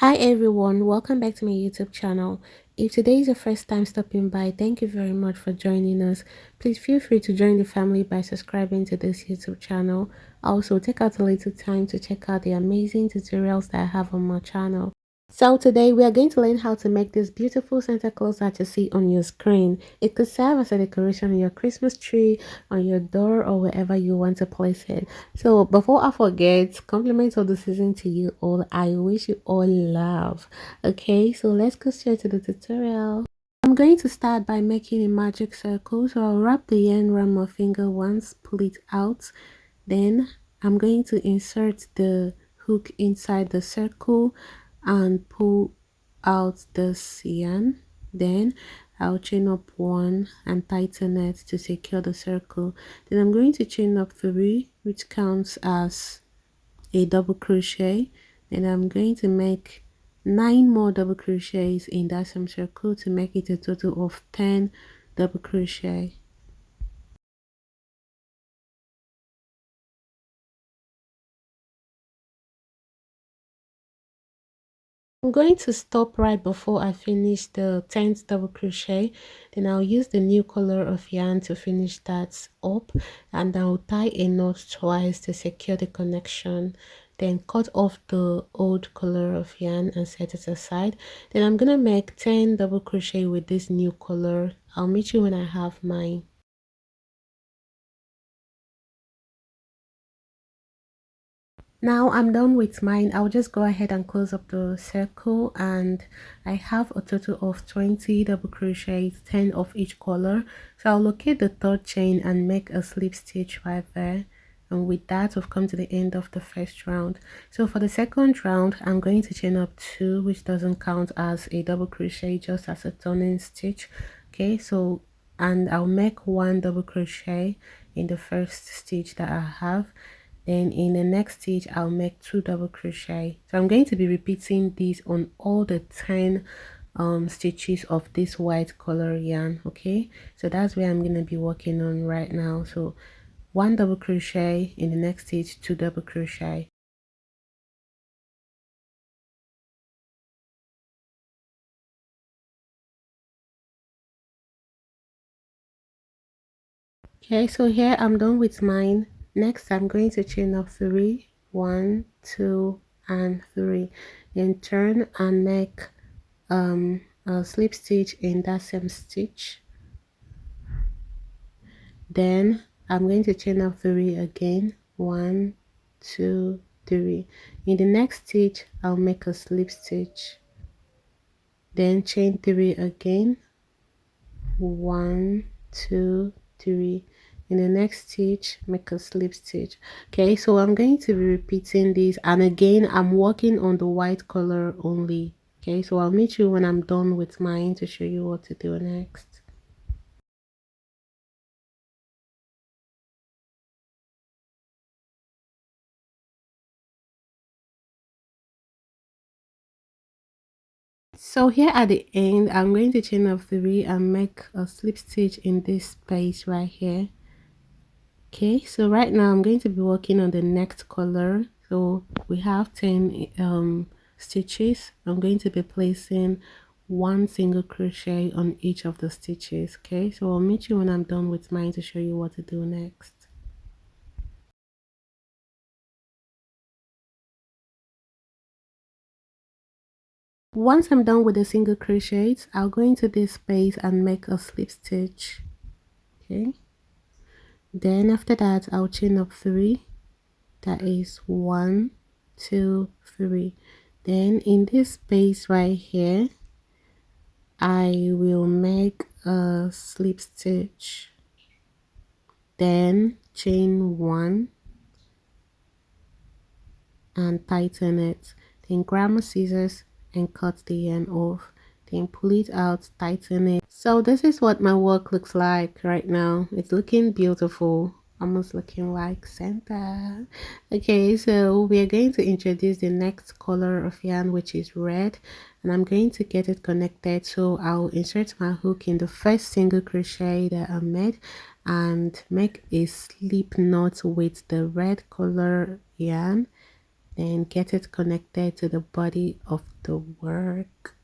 Hi everyone, welcome back to my YouTube channel. If today is your first time stopping by, thank you very much for joining us. Please feel free to join the family by subscribing to this YouTube channel. Also, take out a little time to check out the amazing tutorials that I have on my channel. So today we are going to learn how to make this beautiful Santa Claus that you see on your screen. It could serve as a decoration on your Christmas tree, on your door, or wherever you want to place it. So before I forget, compliments of the season to you all. I wish you all love. Okay, so let's go straight to the tutorial. I'm going to start by making a magic circle. So I'll wrap the yarn around my finger once, pull it out. Then I'm going to insert the hook inside the circle and pull out this yarn. Then I'll chain up one and tighten it to secure the circle. Then I'm going to chain up three, which counts as a double crochet. Then I'm going to make 9 more double crochets in that same circle to make it a total of 10 double crochet. I'm going to stop right before I finish the 10th double crochet. Then I'll use the new color of yarn to finish that up, and I'll tie a knot twice to secure the connection. Then cut off the old color of yarn and set it aside. Then I'm gonna make 10 double crochet with this new color. I'll meet you when I have mine. Now I'm done with mine. I'll just go ahead and close up the circle, and I have a total of 20 double crochets, 10 of each color. So I'll locate the third chain and make a slip stitch right there. And with that, we've come to the end of the first round. So for the second round, I'm going to chain up 2, which doesn't count as a double crochet, just as a turning stitch. Okay, so and I'll make 1 double crochet in the first stitch that I have. Then in the next stitch I'll make 2 double crochet. So I'm going to be repeating these on all the 10 stitches of this white color yarn. Okay, so that's where I'm going to be working on right now. So 1 double crochet in the next stitch, 2 double crochet. Okay, so here I'm done with mine. Next I'm going to chain up 3, 1, 2 and 3, then turn and make a slip stitch in that same stitch. Then I'm going to chain up 3 again, 1, 2, 3. In the next stitch I'll make a slip stitch, then chain 3 again, 1, 2, 3. In the next stitch make a slip stitch. Okay, so I'm going to be repeating this, and again I'm working on the white color only. Okay, so I'll meet you when I'm done with mine to show you what to do next. So here at the end, I'm going to chain up 3 and make a slip stitch in this space right here. Okay, so right now I'm going to be working on the next color. So we have 10 stitches. I'm going to be placing 1 single crochet on each of the stitches. Okay, so I'll meet you when I'm done with mine to show you what to do next. Once I'm done with the single crochets, I'll go into this space and make a slip stitch. Okay, then after that I'll chain up 3. That is 1, 2, 3. Then in this space right here I will make a slip stitch, then chain 1 and tighten it, then grab my scissors and cut the yarn off, then pull it out, tighten it. So this is what my work looks like right now. It's looking beautiful, almost looking like Santa. Okay, so we are going to introduce the next color of yarn, which is red, and I'm going to get it connected. So I'll insert my hook in the first single crochet that I made and make a slip knot with the red color yarn. then get it connected to the body of the work.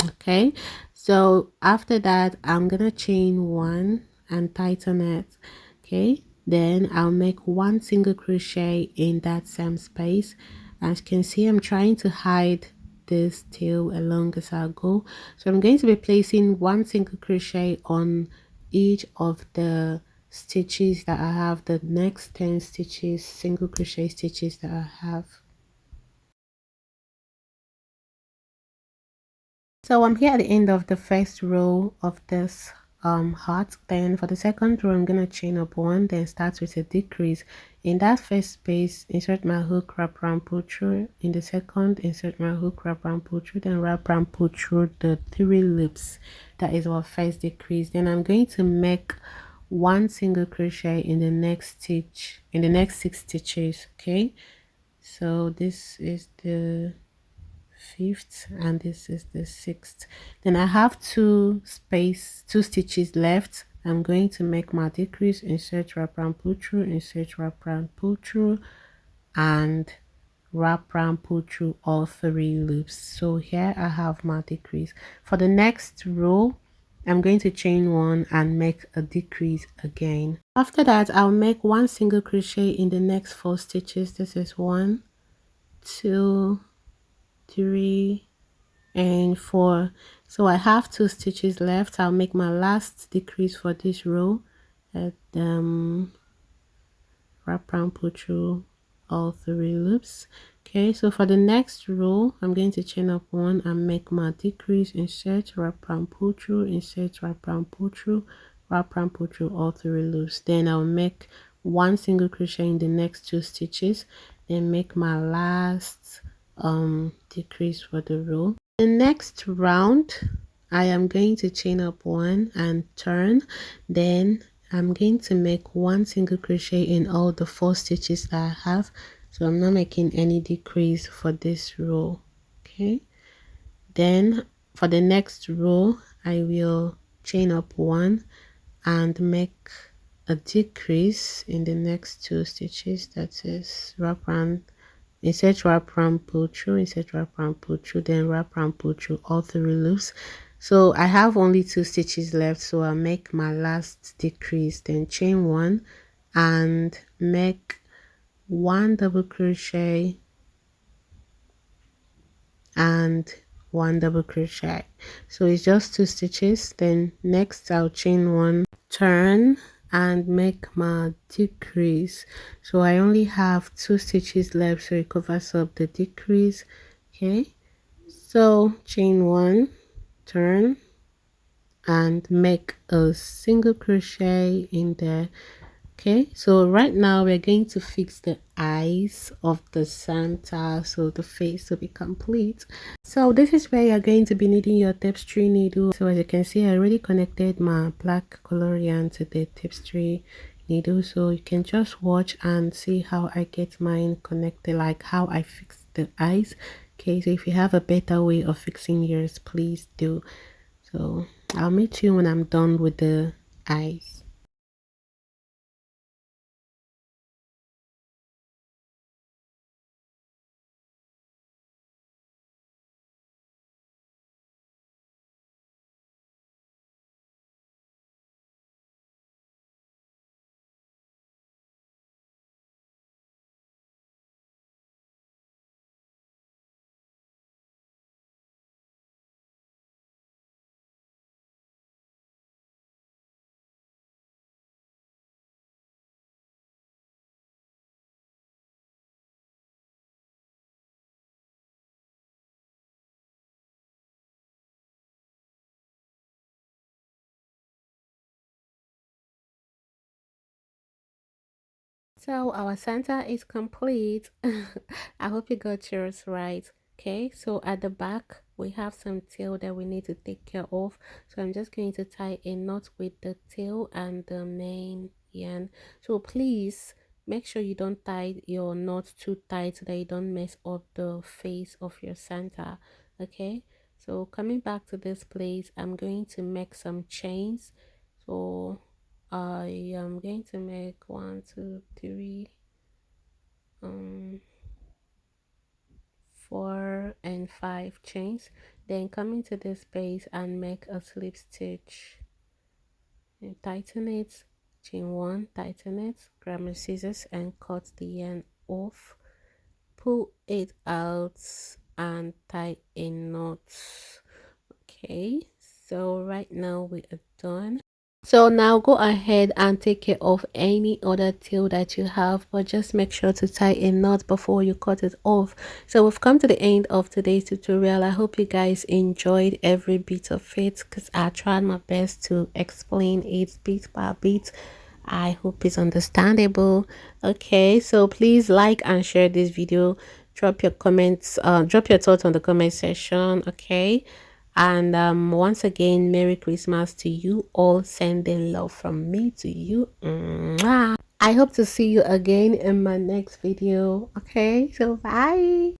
Okay, so after that I'm gonna chain one and tighten it. Okay, then I'll make one single crochet in that same space. As you can see, I'm trying to hide this tail along as I go, so I'm going to be placing one single crochet on each of the stitches that I have, the next 10 stitches, single crochet stitches that I have. So I'm here at the end of the first row of this heart. Then for the second row I'm gonna chain up one, then start with a decrease. In that first space, insert my hook, wrap around, pull through. In the second, insert my hook, wrap around, pull through, then wrap around, pull through the 3 loops. That is our first decrease. Then I'm going to make one single crochet in the next stitch, in the next 6 stitches. Okay, so this is the fifth and this is the sixth. Then I have two stitches left. I'm going to make my decrease, insert, wrap around, pull through, insert, wrap around, pull through, and wrap around, pull through all 3 loops. So here I have my decrease. For the next row, I'm going to chain one and make a decrease again. After that, I'll make one single crochet in the next 4 stitches. This is 1, 2, 3, and 4. So I have 2 stitches left. I'll make my last decrease for this row at wrap around, pull through all 3 loops. Okay, so for the next row I'm going to chain up one and make my decrease, insert, wrap around, pull through, insert, wrap around, pull through, wrap around, pull through all 3 loops. Then I'll make one single crochet in the next 2 stitches, then make my last decrease for the row. The next round I am going to chain up one and turn, then I'm going to make one single crochet in all the 4 stitches that I have, so I'm not making any decrease for this row. Okay, then for the next row I will chain up one and make a decrease in the next 2 stitches. That is wrap around, insert, wrap around, pull through, insert, wrap around, pull through, then wrap around, pull through all 3 loops. So I have only 2 stitches left, so I'll make my last decrease, then chain one and make one double crochet and one double crochet. So it's just 2 stitches. Then next I'll chain one, turn, and make my decrease. So I only have 2 stitches left, so it covers up the decrease. Okay, so chain one, turn, and make a single crochet in there. Okay, so right now we're going to fix the eyes of the Santa, so the face will be complete. So this is where you're going to be needing your tapestry needle. So as you can see, I already connected my black colorian to the tapestry needle, so you can just watch and see how I get mine connected, like how I fix the eyes. Okay, so if you have a better way of fixing yours, please do. So I'll meet you when I'm done with the eyes. So our Santa is complete. I hope you got yours right. Okay, so at the back we have some tail that we need to take care of. So I'm just going to tie a knot with the tail and the main yarn. So please make sure you don't tie your knot too tight so that you don't mess up the face of your Santa. Okay, so coming back to this place, I'm going to make some chains. So I am going to make 1, 2, 3, 4 and 5 chains, then come into this space and make a slip stitch and tighten it. Chain 1, tighten it, grab my scissors and cut the yarn off, pull it out and tie a knot. Okay, so right now we are done. So now go ahead and take care of any other tail that you have, but just make sure to tie a knot before you cut it off. So we've come to the end of today's tutorial. I hope you guys enjoyed every bit of it because I tried my best to explain it bit by bit. I hope it's understandable. Okay, so please like and share this video. Drop your comments, drop your thoughts on the comment section. Okay, and once again, Merry Christmas to you all, sending love from me to you. Mwah. I hope to see you again in my next video. Okay, so bye.